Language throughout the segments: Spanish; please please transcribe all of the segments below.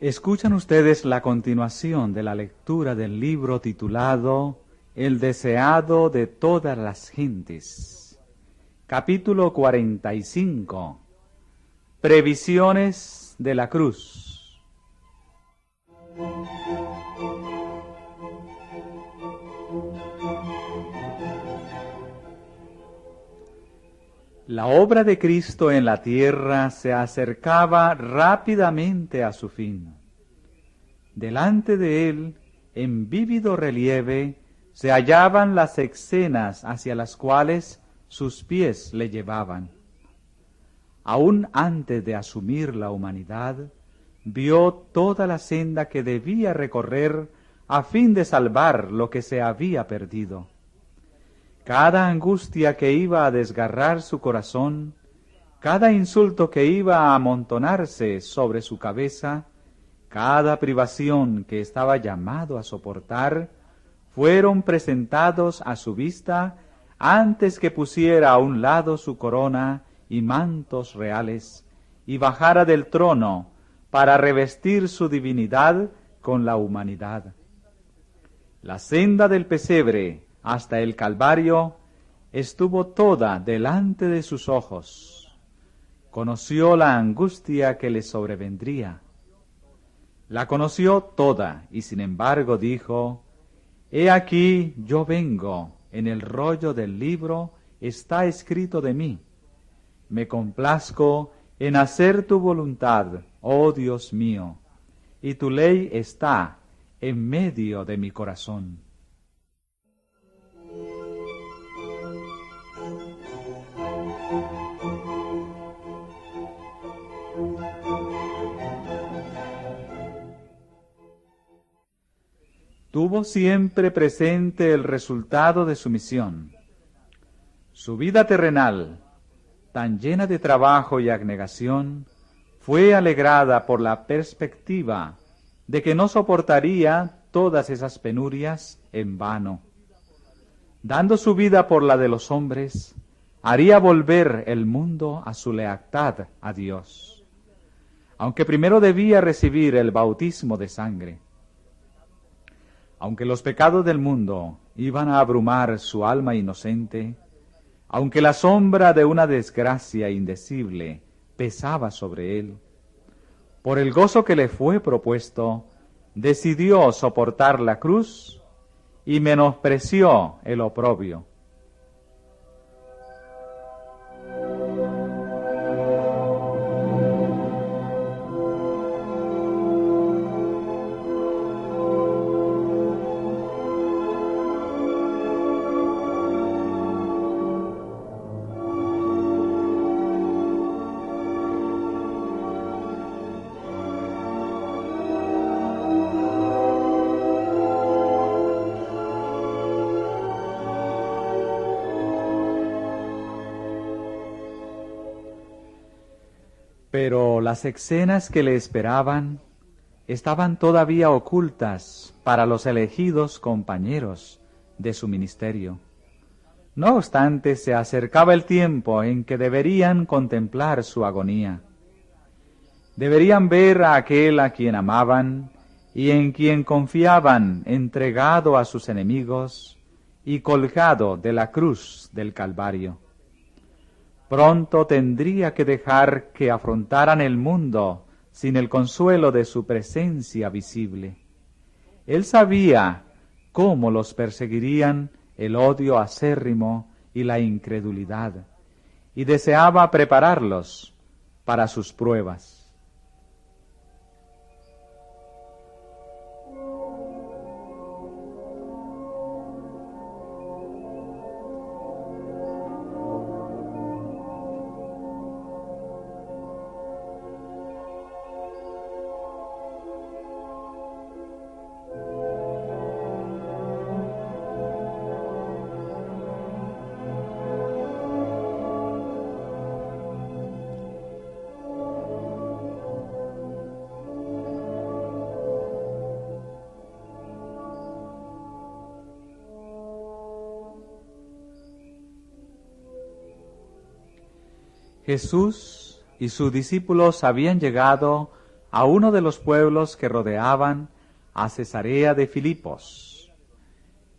Escuchan ustedes la continuación de la lectura del libro titulado El deseado de todas las gentes. Capítulo 45. Previsiones de la cruz. La obra de Cristo en la tierra se acercaba rápidamente a su fin. Delante de él, en vívido relieve, se hallaban las escenas hacia las cuales sus pies le llevaban. Aún antes de asumir la humanidad, vio toda la senda que debía recorrer a fin de salvar lo que se había perdido. Cada angustia que iba a desgarrar su corazón, cada insulto que iba a amontonarse sobre su cabeza, cada privación que estaba llamado a soportar, fueron presentados a su vista antes que pusiera a un lado su corona y mantos reales, y bajara del trono para revestir su divinidad con la humanidad. La senda del pesebre hasta el Calvario estuvo toda delante de sus ojos. Conoció la angustia que le sobrevendría. La conoció toda y sin embargo dijo: «He aquí yo vengo, en el rollo del libro está escrito de mí. Me complazco en hacer tu voluntad, oh Dios mío, y tu ley está en medio de mi corazón». Tuvo siempre presente el resultado de su misión. Su vida terrenal, tan llena de trabajo y abnegación, fue alegrada por la perspectiva de que no soportaría todas esas penurias en vano. Dando su vida por la de los hombres, haría volver el mundo a su lealtad a Dios, aunque primero debía recibir el bautismo de sangre. Aunque los pecados del mundo iban a abrumar su alma inocente, aunque la sombra de una desgracia indecible pesaba sobre él, por el gozo que le fue propuesto, decidió soportar la cruz y menospreció el oprobio. Pero las escenas que le esperaban estaban todavía ocultas para los elegidos compañeros de su ministerio. No obstante, se acercaba el tiempo en que deberían contemplar su agonía. Deberían ver a aquel a quien amaban y en quien confiaban entregado a sus enemigos y colgado de la cruz del Calvario. Pronto tendría que dejar que afrontaran el mundo sin el consuelo de su presencia visible. Él sabía cómo los perseguirían el odio acérrimo y la incredulidad, y deseaba prepararlos para sus pruebas. Jesús y sus discípulos habían llegado a uno de los pueblos que rodeaban a Cesarea de Filipos.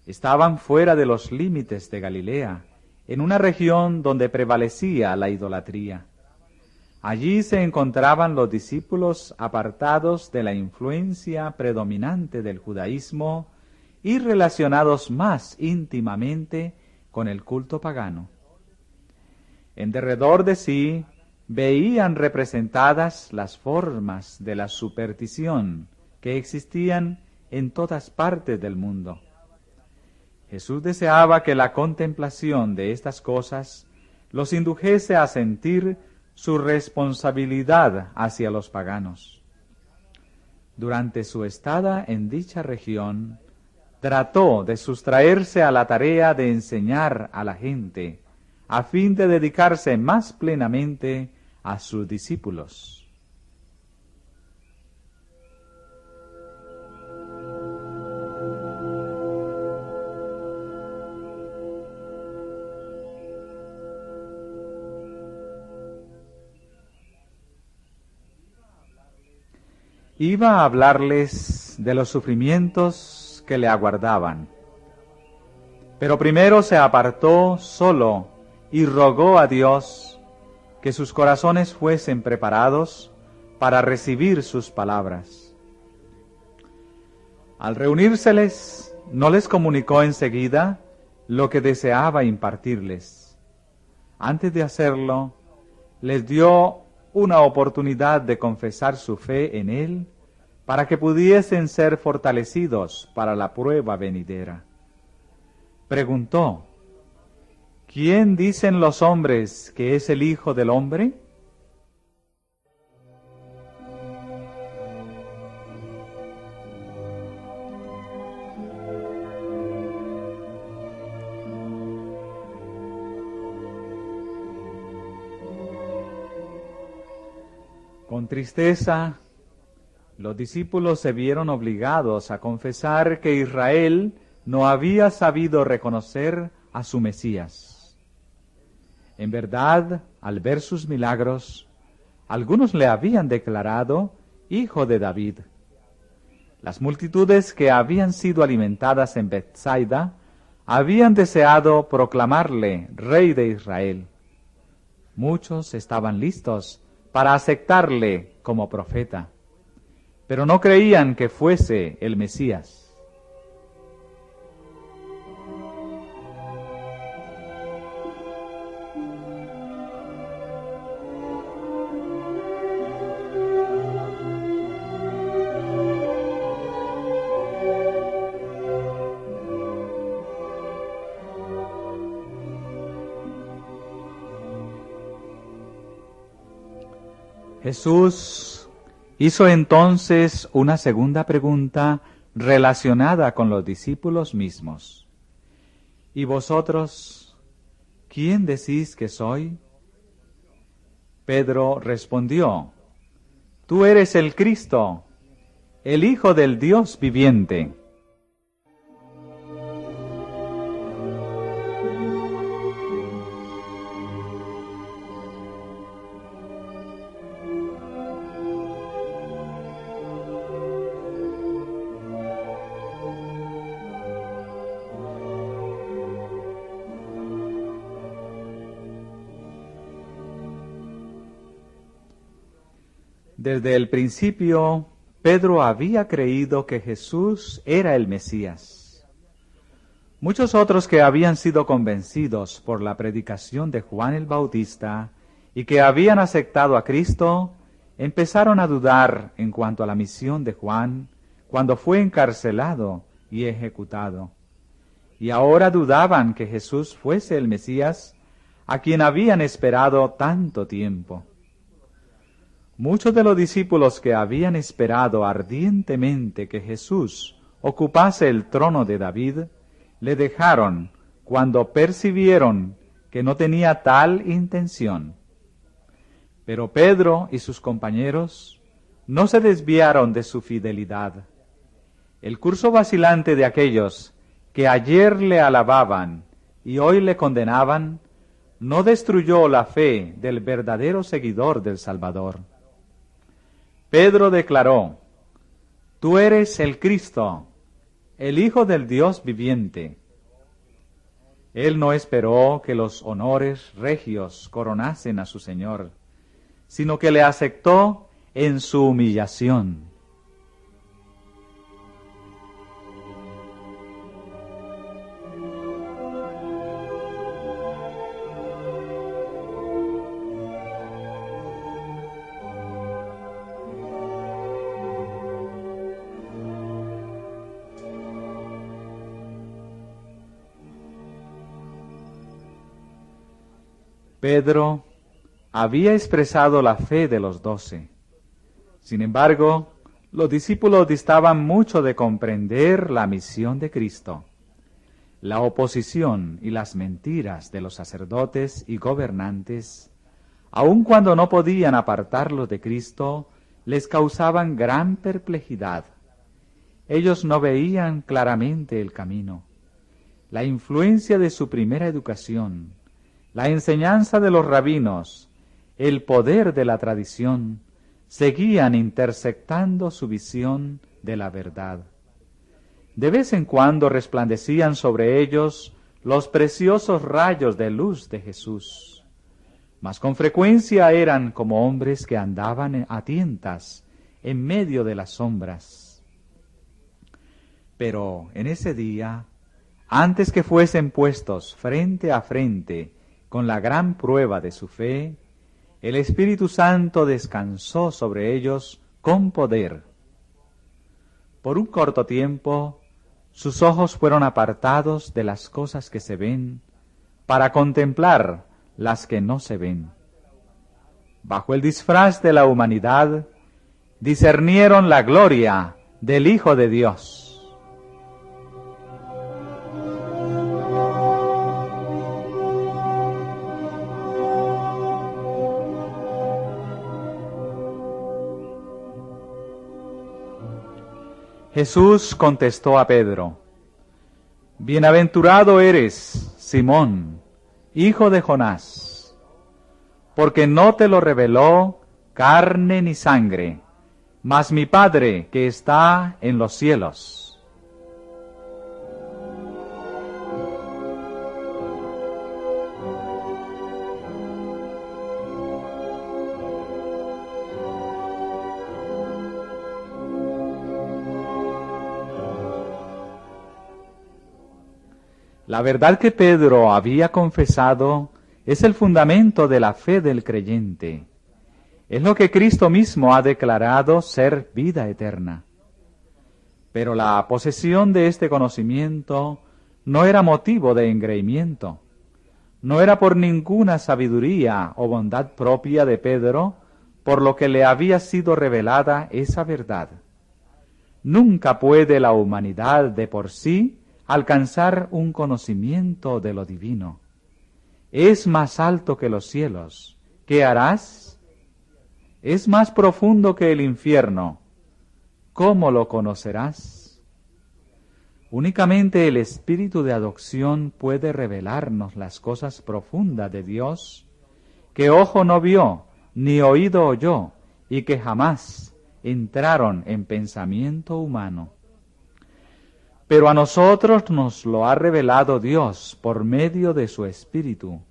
Estaban fuera de los límites de Galilea, en una región donde prevalecía la idolatría. Allí se encontraban los discípulos apartados de la influencia predominante del judaísmo y relacionados más íntimamente con el culto pagano. En derredor de sí veían representadas las formas de la superstición que existían en todas partes del mundo. Jesús deseaba que la contemplación de estas cosas los indujese a sentir su responsabilidad hacia los paganos. Durante su estada en dicha región, trató de sustraerse a la tarea de enseñar a la gente, a fin de dedicarse más plenamente a sus discípulos. Iba a hablarles de los sufrimientos que le aguardaban, pero primero se apartó solo y rogó a Dios que sus corazones fuesen preparados para recibir sus palabras. Al reunírseles, no les comunicó enseguida lo que deseaba impartirles. Antes de hacerlo, les dio una oportunidad de confesar su fe en Él para que pudiesen ser fortalecidos para la prueba venidera. Preguntó: ¿quién dicen los hombres que es el Hijo del Hombre? Con tristeza, los discípulos se vieron obligados a confesar que Israel no había sabido reconocer a su Mesías. En verdad, al ver sus milagros, algunos le habían declarado hijo de David. Las multitudes que habían sido alimentadas en Bethsaida habían deseado proclamarle rey de Israel. Muchos estaban listos para aceptarle como profeta, pero no creían que fuese el Mesías. Jesús hizo entonces una segunda pregunta relacionada con los discípulos mismos. ¿Y vosotros, quién decís que soy? Pedro respondió: Tú eres el Cristo, el Hijo del Dios viviente. Desde el principio, Pedro había creído que Jesús era el Mesías. Muchos otros que habían sido convencidos por la predicación de Juan el Bautista y que habían aceptado a Cristo, empezaron a dudar en cuanto a la misión de Juan cuando fue encarcelado y ejecutado. Y ahora dudaban que Jesús fuese el Mesías a quien habían esperado tanto tiempo. Muchos de los discípulos que habían esperado ardientemente que Jesús ocupase el trono de David, le dejaron cuando percibieron que no tenía tal intención. Pero Pedro y sus compañeros no se desviaron de su fidelidad. El curso vacilante de aquellos que ayer le alababan y hoy le condenaban no destruyó la fe del verdadero seguidor del Salvador. Pedro declaró: Tú eres el Cristo, el Hijo del Dios viviente. Él no esperó que los honores regios coronasen a su Señor, sino que le aceptó en su humillación. Pedro había expresado la fe de los 12. Sin embargo, los discípulos distaban mucho de comprender la misión de Cristo. La oposición y las mentiras de los sacerdotes y gobernantes, aun cuando no podían apartarlos de Cristo, les causaban gran perplejidad. Ellos no veían claramente el camino. La influencia de su primera educación, la enseñanza de los rabinos, el poder de la tradición, seguían intersectando su visión de la verdad. De vez en cuando resplandecían sobre ellos los preciosos rayos de luz de Jesús, mas con frecuencia eran como hombres que andaban a tientas en medio de las sombras. Pero en ese día, antes que fuesen puestos frente a frente con la gran prueba de su fe, el Espíritu Santo descansó sobre ellos con poder. Por un corto tiempo, sus ojos fueron apartados de las cosas que se ven, para contemplar las que no se ven. Bajo el disfraz de la humanidad, discernieron la gloria del Hijo de Dios. Jesús contestó a Pedro: Bienaventurado eres, Simón, hijo de Jonás, porque no te lo reveló carne ni sangre, mas mi Padre que está en los cielos. La verdad que Pedro había confesado es el fundamento de la fe del creyente. Es lo que Cristo mismo ha declarado ser vida eterna. Pero la posesión de este conocimiento no era motivo de engreimiento. No era por ninguna sabiduría o bondad propia de Pedro, por lo que le había sido revelada esa verdad. Nunca puede la humanidad de por sí alcanzar un conocimiento de lo divino. Es más alto que los cielos. ¿Qué harás? Es más profundo que el infierno. ¿Cómo lo conocerás? Únicamente el Espíritu de adopción puede revelarnos las cosas profundas de Dios, que ojo no vio, ni oído oyó, y que jamás entraron en pensamiento humano. Pero a nosotros nos lo ha revelado Dios por medio de su Espíritu,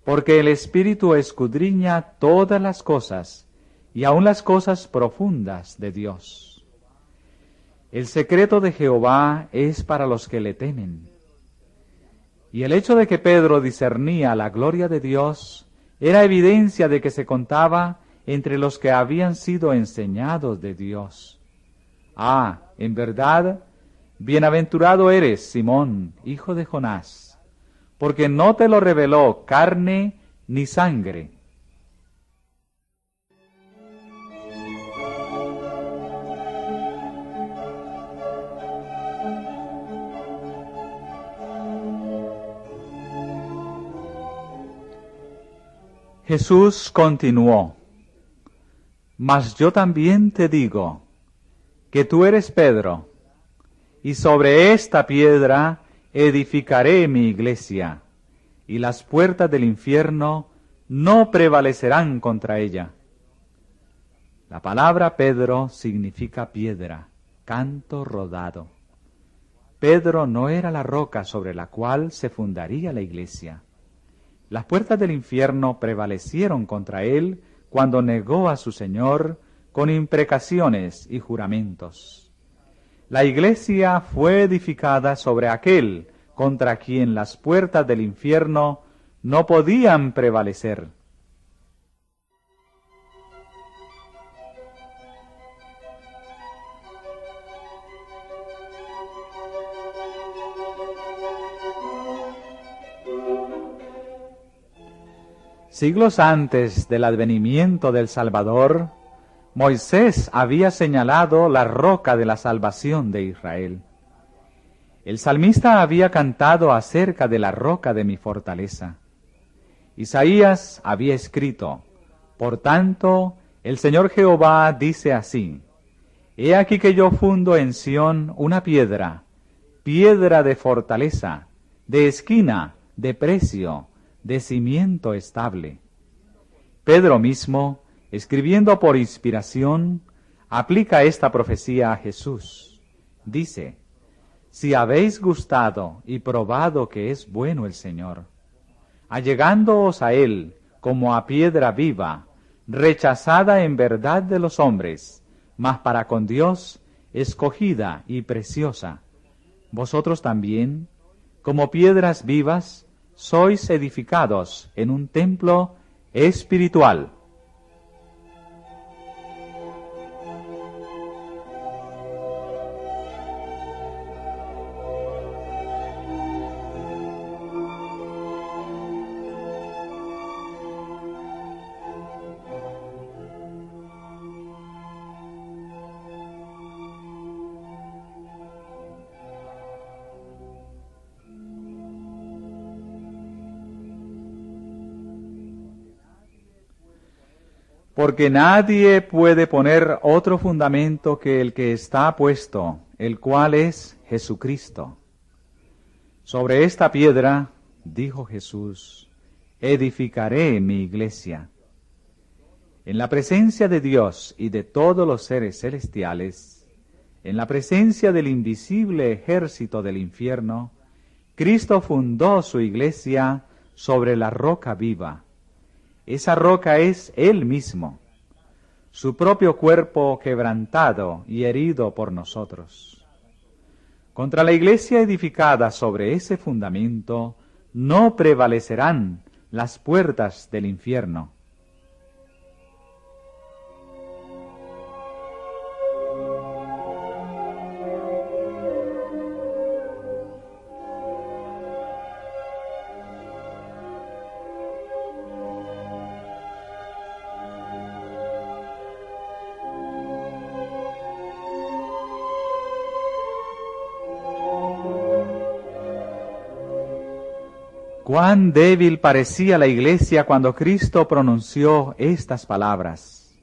porque el Espíritu escudriña todas las cosas, y aun las cosas profundas de Dios. El secreto de Jehová es para los que le temen. Y el hecho de que Pedro discernía la gloria de Dios era evidencia de que se contaba entre los que habían sido enseñados de Dios. En verdad, bienaventurado eres, Simón, hijo de Jonás, porque no te lo reveló carne ni sangre. Jesús continuó: Mas yo también te digo que tú eres Pedro, y sobre esta piedra edificaré mi iglesia, y las puertas del infierno no prevalecerán contra ella. La palabra Pedro significa piedra, canto rodado. Pedro no era la roca sobre la cual se fundaría la iglesia. Las puertas del infierno prevalecieron contra él cuando negó a su Señor con imprecaciones y juramentos. La iglesia fue edificada sobre aquel contra quien las puertas del infierno no podían prevalecer. Siglos antes del advenimiento del Salvador, Moisés había señalado la roca de la salvación de Israel. El salmista había cantado acerca de la roca de mi fortaleza. Isaías había escrito, por tanto, el Señor Jehová dice así, he aquí que yo fundo en Sión una piedra, piedra de fortaleza, de esquina, de precio, de cimiento estable. Pedro mismo, escribiendo por inspiración, aplica esta profecía a Jesús. Dice, si habéis gustado y probado que es bueno el Señor, allegándoos a Él como a piedra viva, rechazada en verdad de los hombres, mas para con Dios escogida y preciosa, vosotros también, como piedras vivas, sois edificados en un templo espiritual. Porque nadie puede poner otro fundamento que el que está puesto, el cual es Jesucristo. Sobre esta piedra, dijo Jesús, edificaré mi iglesia. En la presencia de Dios y de todos los seres celestiales, en la presencia del invisible ejército del infierno, Cristo fundó su iglesia sobre la roca viva. Esa roca es Él mismo, su propio cuerpo quebrantado y herido por nosotros. Contra la iglesia edificada sobre ese fundamento no prevalecerán las puertas del infierno. Cuán débil parecía la iglesia cuando Cristo pronunció estas palabras.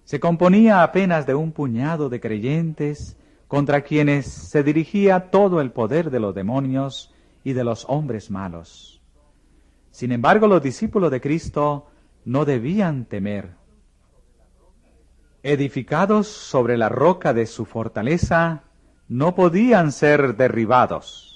Se componía apenas de un puñado de creyentes contra quienes se dirigía todo el poder de los demonios y de los hombres malos. Sin embargo, los discípulos de Cristo no debían temer. Edificados sobre la roca de su fortaleza, no podían ser derribados.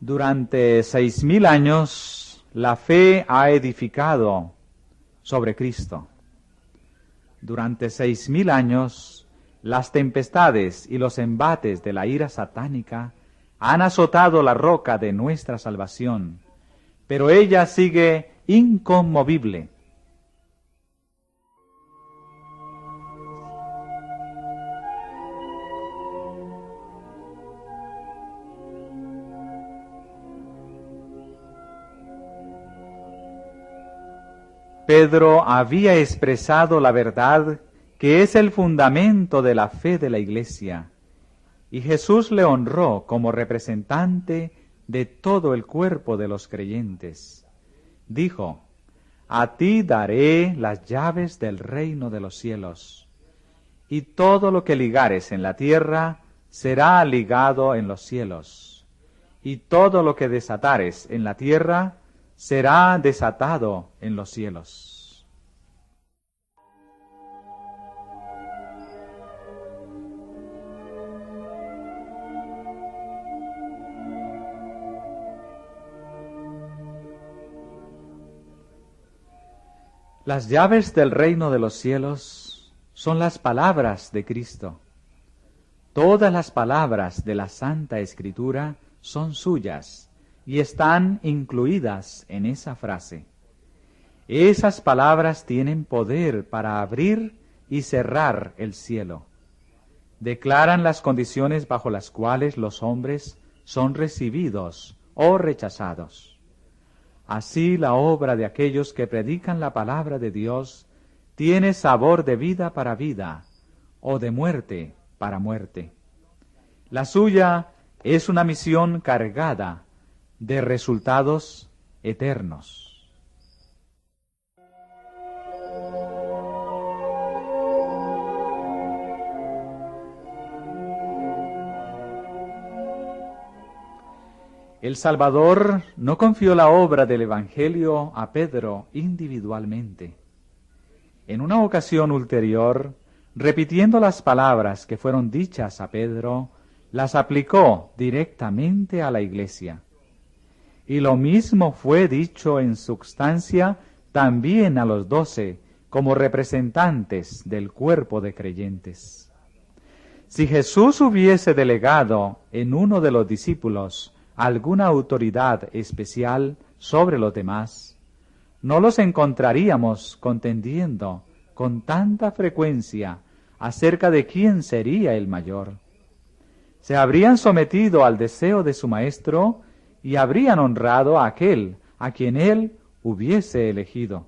Durante 6.000 años, la fe ha edificado sobre Cristo. Durante 6.000 años, las tempestades y los embates de la ira satánica han azotado la roca de nuestra salvación, pero ella sigue inconmovible. Pedro había expresado la verdad que es el fundamento de la fe de la Iglesia, y Jesús le honró como representante de todo el cuerpo de los creyentes. Dijo: a ti daré las llaves del reino de los cielos, y todo lo que ligares en la tierra será ligado en los cielos, y todo lo que desatares en la tierra será desatado en los cielos. Las llaves del reino de los cielos son las palabras de Cristo. Todas las palabras de la Santa Escritura son suyas y están incluidas en esa frase. Esas palabras tienen poder para abrir y cerrar el cielo. Declaran las condiciones bajo las cuales los hombres son recibidos o rechazados. Así la obra de aquellos que predican la palabra de Dios tiene sabor de vida para vida o de muerte para muerte. La suya es una misión cargada de resultados eternos. El Salvador no confió la obra del Evangelio a Pedro individualmente. En una ocasión ulterior, repitiendo las palabras que fueron dichas a Pedro, las aplicó directamente a la iglesia. Y lo mismo fue dicho en substancia también a los 12 como representantes del cuerpo de creyentes. Si Jesús hubiese delegado en uno de los discípulos alguna autoridad especial sobre los demás, no los encontraríamos contendiendo con tanta frecuencia acerca de quién sería el mayor. Se habrían sometido al deseo de su maestro y habrían honrado a aquel a quien él hubiese elegido.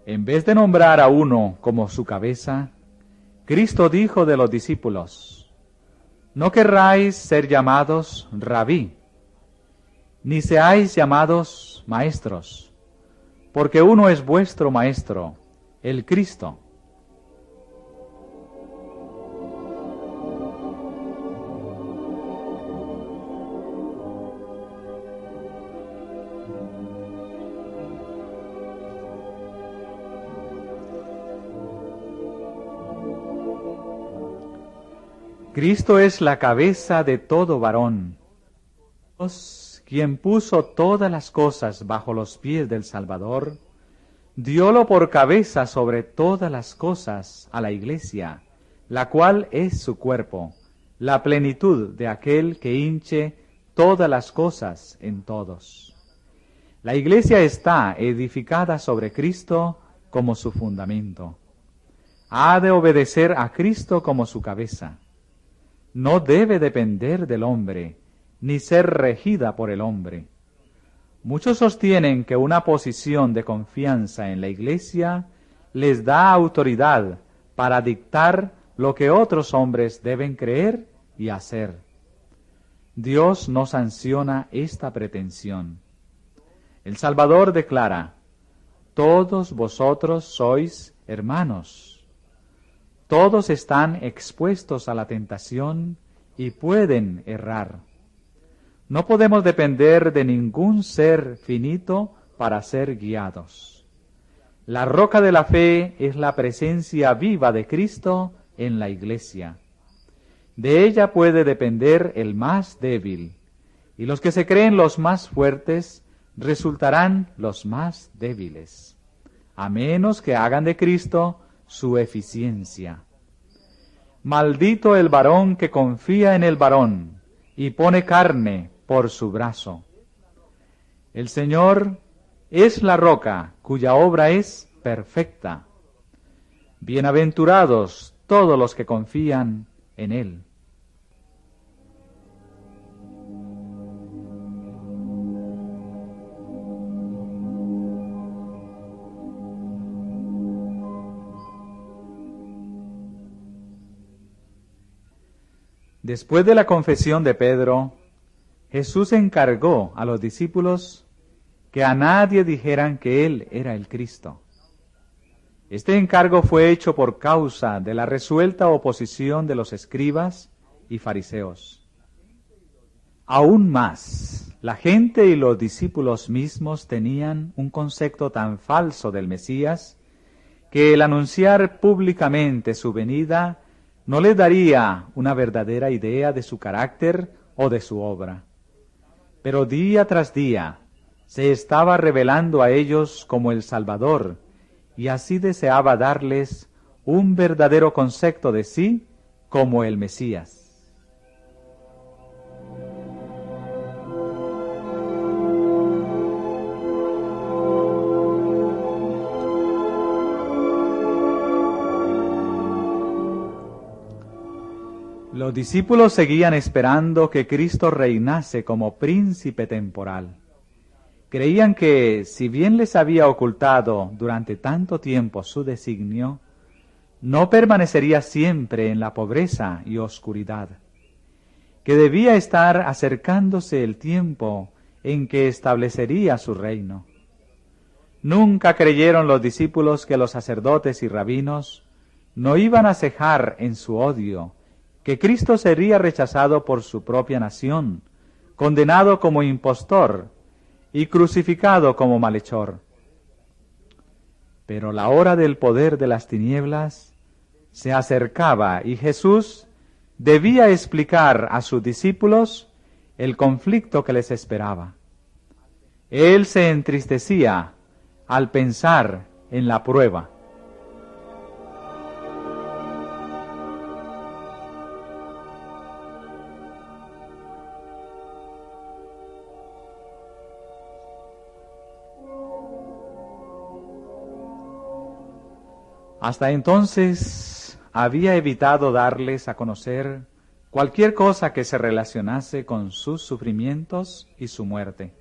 En vez de nombrar a uno como su cabeza, Cristo dijo de los discípulos: no querráis ser llamados rabí, ni seáis llamados maestros, porque uno es vuestro maestro, el Cristo. Cristo es la cabeza de todo varón. Dios, quien puso todas las cosas bajo los pies del Salvador, diólo por cabeza sobre todas las cosas a la Iglesia, la cual es su cuerpo, la plenitud de aquel que hinche todas las cosas en todos. La Iglesia está edificada sobre Cristo como su fundamento. Ha de obedecer a Cristo como su cabeza. No debe depender del hombre, ni ser regida por el hombre. Muchos sostienen que una posición de confianza en la Iglesia les da autoridad para dictar lo que otros hombres deben creer y hacer. Dios no sanciona esta pretensión. El Salvador declara: todos vosotros sois hermanos. Todos están expuestos a la tentación y pueden errar. No podemos depender de ningún ser finito para ser guiados. La roca de la fe es la presencia viva de Cristo en la Iglesia. De ella puede depender el más débil, y los que se creen los más fuertes resultarán los más débiles, a menos que hagan de Cristo su eficiencia. Maldito el varón que confía en el varón y pone carne por su brazo. El Señor es la roca cuya obra es perfecta. Bienaventurados todos los que confían en Él. Después de la confesión de Pedro, Jesús encargó a los discípulos que a nadie dijeran que Él era el Cristo. Este encargo fue hecho por causa de la resuelta oposición de los escribas y fariseos. Aún más, la gente y los discípulos mismos tenían un concepto tan falso del Mesías que el anunciar públicamente su venida no les daría una verdadera idea de su carácter o de su obra. Pero día tras día se estaba revelando a ellos como el Salvador, y así deseaba darles un verdadero concepto de sí como el Mesías. Los discípulos seguían esperando que Cristo reinase como príncipe temporal. Creían que, si bien les había ocultado durante tanto tiempo su designio, no permanecería siempre en la pobreza y oscuridad, que debía estar acercándose el tiempo en que establecería su reino. Nunca creyeron los discípulos que los sacerdotes y rabinos no iban a cejar en su odio, que Cristo sería rechazado por su propia nación, condenado como impostor y crucificado como malhechor. Pero la hora del poder de las tinieblas se acercaba y Jesús debía explicar a sus discípulos el conflicto que les esperaba. Él se entristecía al pensar en la prueba. Hasta entonces había evitado darles a conocer cualquier cosa que se relacionase con sus sufrimientos y su muerte.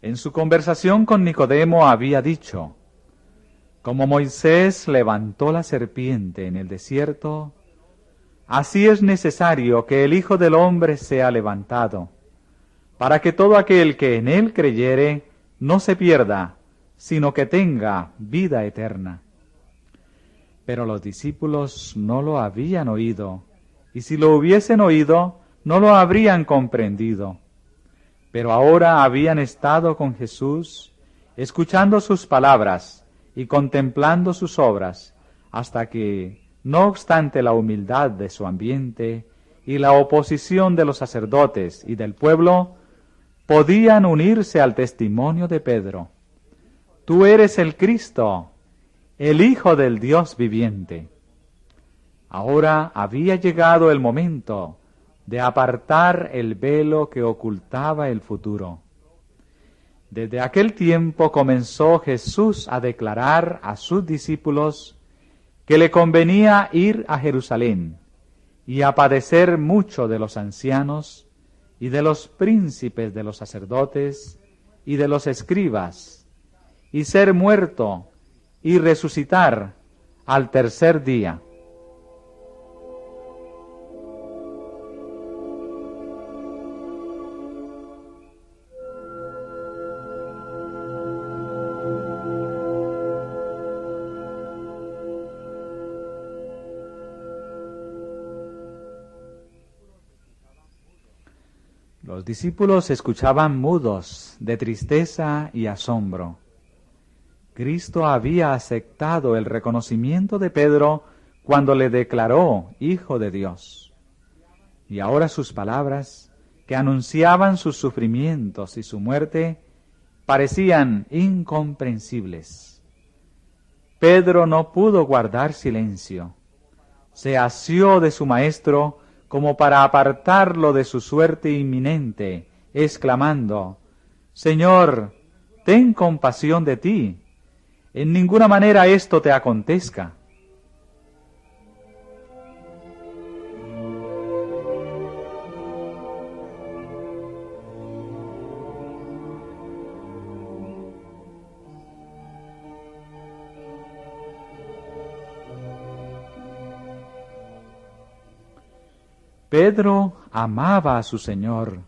En su conversación con Nicodemo había dicho: como Moisés levantó la serpiente en el desierto, así es necesario que el Hijo del Hombre sea levantado, para que todo aquel que en él creyere no se pierda, sino que tenga vida eterna. Pero los discípulos no lo habían oído, y si lo hubiesen oído, no lo habrían comprendido. Pero ahora habían estado con Jesús, escuchando sus palabras y contemplando sus obras, hasta que, no obstante la humildad de su ambiente y la oposición de los sacerdotes y del pueblo, podían unirse al testimonio de Pedro. Tú eres el Cristo, el Hijo del Dios viviente. Ahora había llegado el momento de apartar el velo que ocultaba el futuro. Desde aquel tiempo comenzó Jesús a declarar a sus discípulos que le convenía ir a Jerusalén y a padecer mucho de los ancianos y de los príncipes de los sacerdotes y de los escribas, y ser muerto y resucitar al tercer día. Los discípulos escuchaban mudos de tristeza y asombro. Cristo había aceptado el reconocimiento de Pedro cuando le declaró Hijo de Dios. Y ahora sus palabras, que anunciaban sus sufrimientos y su muerte, parecían incomprensibles. Pedro no pudo guardar silencio. Se asió de su maestro como para apartarlo de su suerte inminente, exclamando: Señor, ten compasión de ti. En ninguna manera esto te acontezca. Pedro amaba a su Señor,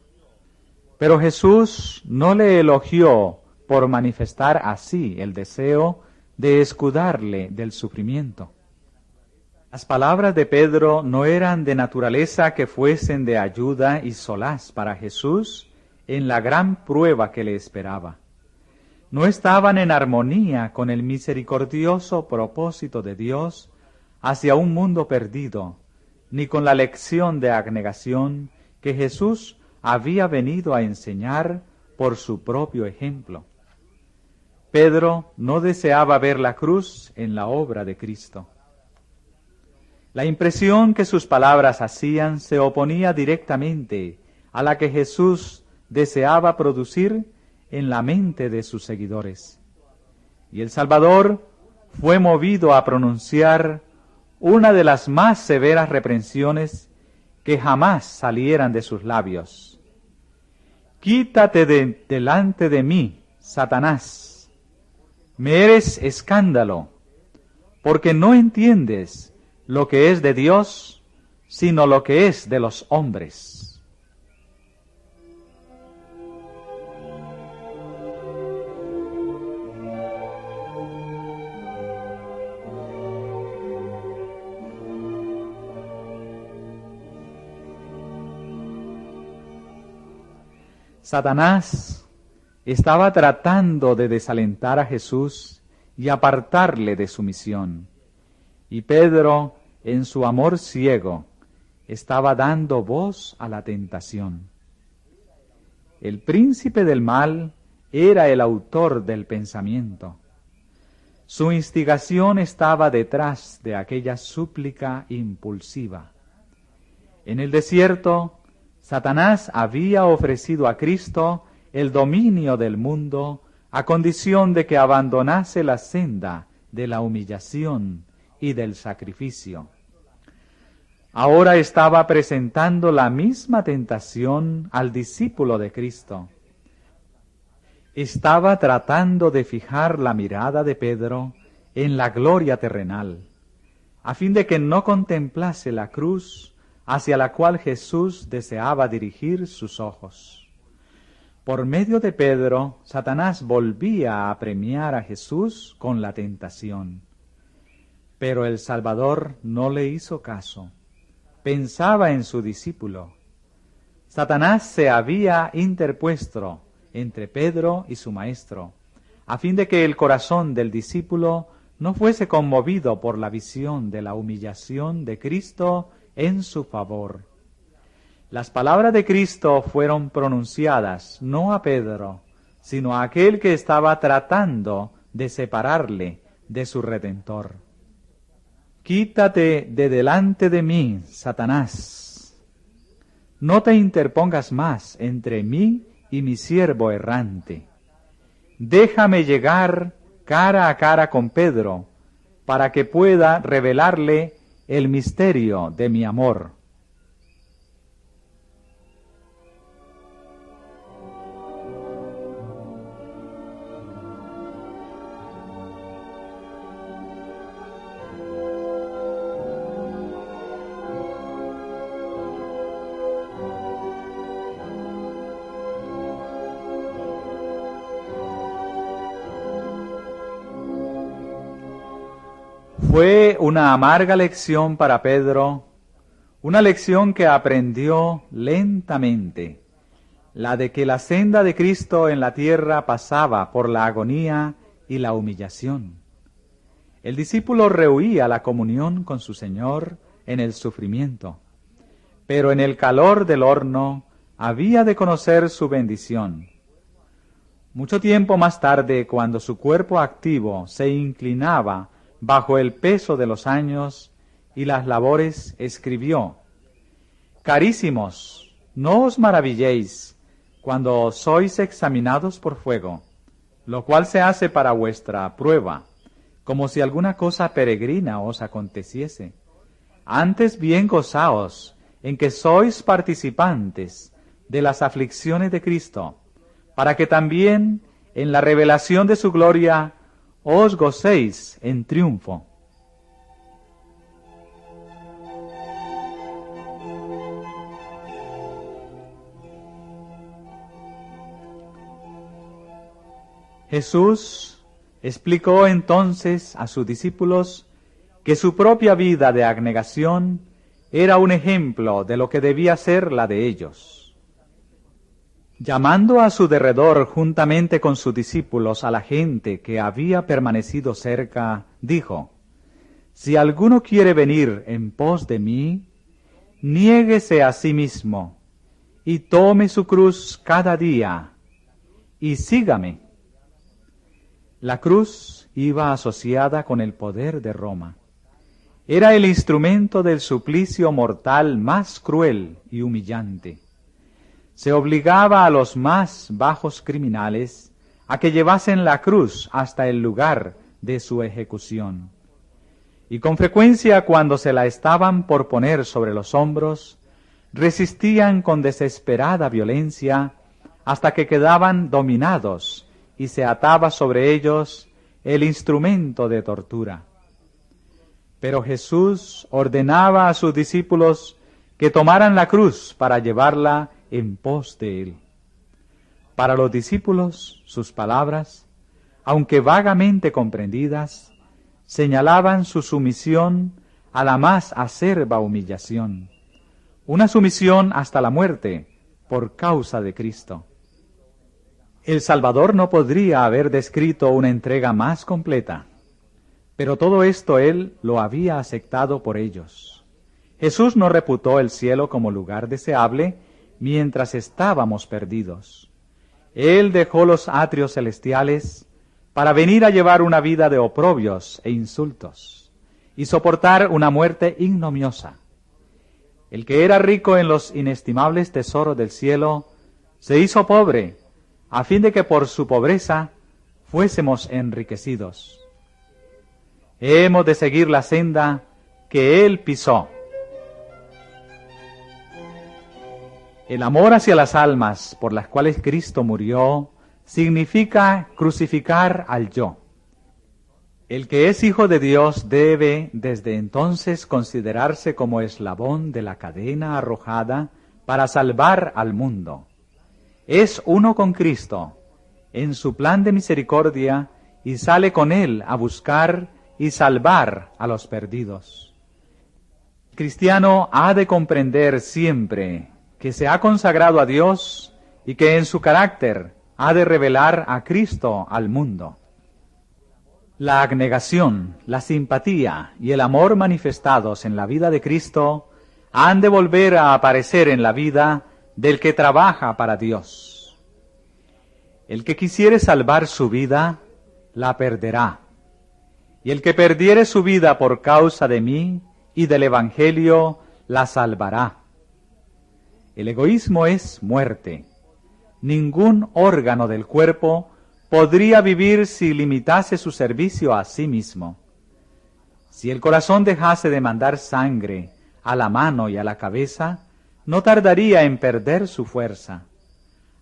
pero Jesús no le elogió por manifestar así el deseo de escudarle del sufrimiento. Las palabras de Pedro no eran de naturaleza que fuesen de ayuda y solaz para Jesús en la gran prueba que le esperaba. No estaban en armonía con el misericordioso propósito de Dios hacia un mundo perdido, ni con la lección de abnegación que Jesús había venido a enseñar por su propio ejemplo. Pedro no deseaba ver la cruz en la obra de Cristo. La impresión que sus palabras hacían se oponía directamente a la que Jesús deseaba producir en la mente de sus seguidores. Y el Salvador fue movido a pronunciar una de las más severas reprensiones que jamás salieran de sus labios. Quítate delante de mí, Satanás. Me eres escándalo, porque no entiendes lo que es de Dios, sino lo que es de los hombres. Satanás estaba tratando de desalentar a Jesús y apartarle de su misión. Y Pedro, en su amor ciego, estaba dando voz a la tentación. El príncipe del mal era el autor del pensamiento. Su instigación estaba detrás de aquella súplica impulsiva. En el desierto, Satanás había ofrecido a Cristo el dominio del mundo a condición de que abandonase la senda de la humillación y del sacrificio. Ahora estaba presentando la misma tentación al discípulo de Cristo. Estaba tratando de fijar la mirada de Pedro en la gloria terrenal, a fin de que no contemplase la cruz hacia la cual Jesús deseaba dirigir sus ojos. Por medio de Pedro, Satanás volvía a premiar a Jesús con la tentación. Pero el Salvador no le hizo caso. Pensaba en su discípulo. Satanás se había interpuesto entre Pedro y su maestro, a fin de que el corazón del discípulo no fuese conmovido por la visión de la humillación de Cristo en su favor. Las palabras de Cristo fueron pronunciadas no a Pedro, sino a aquel que estaba tratando de separarle de su Redentor. Quítate de delante de mí, Satanás. No te interpongas más entre mí y mi siervo errante. Déjame llegar cara a cara con Pedro, para que pueda revelarle el misterio de mi amor. Fue una amarga lección para Pedro, una lección que aprendió lentamente, la de que la senda de Cristo en la tierra pasaba por la agonía y la humillación. El discípulo rehuía la comunión con su Señor en el sufrimiento, pero en el calor del horno había de conocer su bendición. Mucho tiempo más tarde, cuando su cuerpo activo se inclinaba bajo el peso de los años y las labores, escribió: Carísimos, no os maravilléis cuando sois examinados por fuego, lo cual se hace para vuestra prueba, como si alguna cosa peregrina os aconteciese. Antes bien gozaos en que sois participantes de las aflicciones de Cristo, para que también en la revelación de su gloria os gocéis en triunfo. Jesús explicó entonces a sus discípulos que su propia vida de abnegación era un ejemplo de lo que debía ser la de ellos. Llamando a su derredor juntamente con sus discípulos a la gente que había permanecido cerca, dijo: Si alguno quiere venir en pos de mí, niéguese a sí mismo, y tome su cruz cada día, y sígame. La cruz iba asociada con el poder de Roma. Era el instrumento del suplicio mortal más cruel y humillante. Se obligaba a los más bajos criminales a que llevasen la cruz hasta el lugar de su ejecución. Y con frecuencia, cuando se la estaban por poner sobre los hombros, resistían con desesperada violencia hasta que quedaban dominados y se ataba sobre ellos el instrumento de tortura. Pero Jesús ordenaba a sus discípulos que tomaran la cruz para llevarla en pos de él. Para los discípulos, sus palabras, aunque vagamente comprendidas, señalaban su sumisión a la más acerba humillación, una sumisión hasta la muerte por causa de Cristo. El Salvador no podría haber descrito una entrega más completa, pero todo esto Él lo había aceptado por ellos. Jesús no reputó el cielo como lugar deseable mientras estábamos perdidos. Él dejó los atrios celestiales para venir a llevar una vida de oprobios e insultos y soportar una muerte ignominiosa. El que era rico en los inestimables tesoros del cielo se hizo pobre a fin de que por su pobreza fuésemos enriquecidos. Hemos de seguir la senda que Él pisó. El amor hacia las almas por las cuales Cristo murió significa crucificar al yo. El que es hijo de Dios debe desde entonces considerarse como eslabón de la cadena arrojada para salvar al mundo. Es uno con Cristo en su plan de misericordia y sale con Él a buscar y salvar a los perdidos. El cristiano ha de comprender siempre que se ha consagrado a Dios y que en su carácter ha de revelar a Cristo al mundo. La abnegación, la simpatía y el amor manifestados en la vida de Cristo han de volver a aparecer en la vida del que trabaja para Dios. El que quisiere salvar su vida, la perderá. Y el que perdiere su vida por causa de mí y del Evangelio, la salvará. El egoísmo es muerte. Ningún órgano del cuerpo podría vivir si limitase su servicio a sí mismo. Si el corazón dejase de mandar sangre a la mano y a la cabeza, no tardaría en perder su fuerza.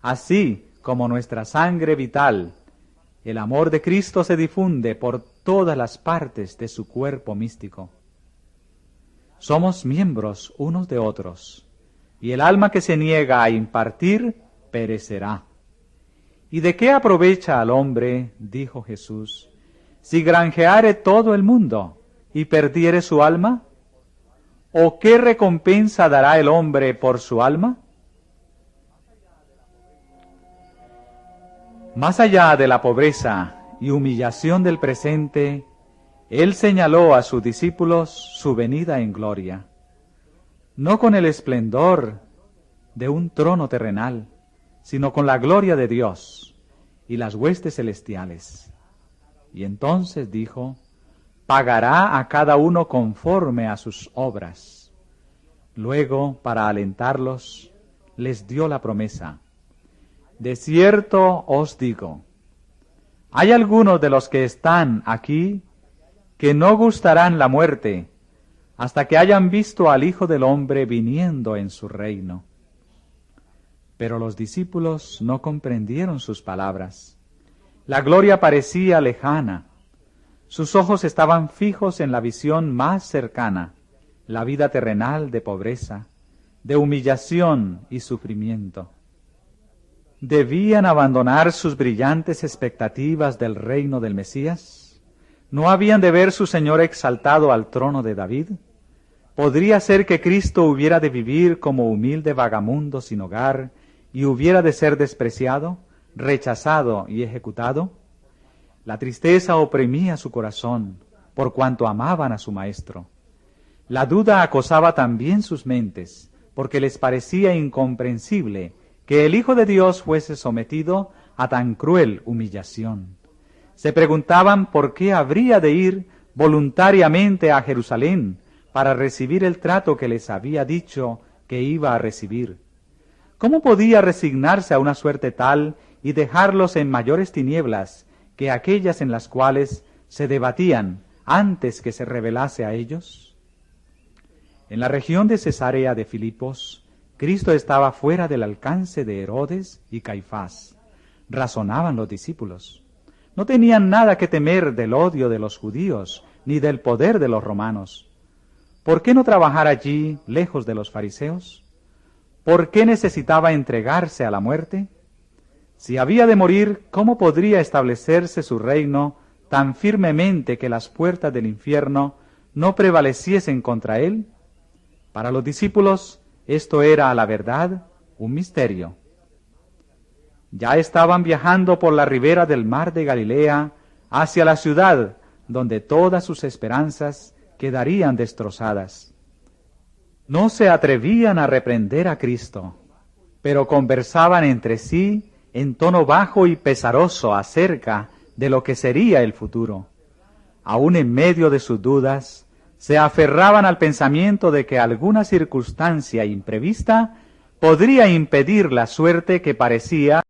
Así como nuestra sangre vital, el amor de Cristo se difunde por todas las partes de su cuerpo místico. Somos miembros unos de otros, y el alma que se niega a impartir perecerá. ¿Y de qué aprovecha al hombre, dijo Jesús, si granjeare todo el mundo y perdiere su alma? ¿O qué recompensa dará el hombre por su alma? Más allá de la pobreza y humillación del presente, Él señaló a sus discípulos su venida en gloria, no con el esplendor de un trono terrenal, sino con la gloria de Dios y las huestes celestiales. Y entonces dijo: pagará a cada uno conforme a sus obras. Luego, para alentarlos, les dio la promesa: de cierto os digo, hay algunos de los que están aquí que no gustarán la muerte hasta que hayan visto al Hijo del Hombre viniendo en su reino. Pero los discípulos no comprendieron sus palabras. La gloria parecía lejana. Sus ojos estaban fijos en la visión más cercana, la vida terrenal de pobreza, de humillación y sufrimiento. ¿Debían abandonar sus brillantes expectativas del reino del Mesías? ¿No habían de ver su Señor exaltado al trono de David? ¿Podría ser que Cristo hubiera de vivir como humilde vagamundo sin hogar y hubiera de ser despreciado, rechazado y ejecutado? La tristeza oprimía su corazón, por cuanto amaban a su Maestro. La duda acosaba también sus mentes, porque les parecía incomprensible que el Hijo de Dios fuese sometido a tan cruel humillación. Se preguntaban por qué habría de ir voluntariamente a Jerusalén para recibir el trato que les había dicho que iba a recibir. ¿Cómo podía resignarse a una suerte tal y dejarlos en mayores tinieblas que aquellas en las cuales se debatían antes que se revelase a ellos? En la región de Cesarea de Filipos, Cristo estaba fuera del alcance de Herodes y Caifás. Razonaban los discípulos. No tenían nada que temer del odio de los judíos, ni del poder de los romanos. ¿Por qué no trabajar allí, lejos de los fariseos? ¿Por qué necesitaba entregarse a la muerte? Si había de morir, ¿cómo podría establecerse su reino tan firmemente que las puertas del infierno no prevaleciesen contra él? Para los discípulos, esto era a la verdad un misterio. Ya estaban viajando por la ribera del mar de Galilea hacia la ciudad donde todas sus esperanzas quedarían destrozadas. No se atrevían a reprender a Cristo, pero conversaban entre sí en tono bajo y pesaroso acerca de lo que sería el futuro. Aún en medio de sus dudas, se aferraban al pensamiento de que alguna circunstancia imprevista podría impedir la suerte que parecía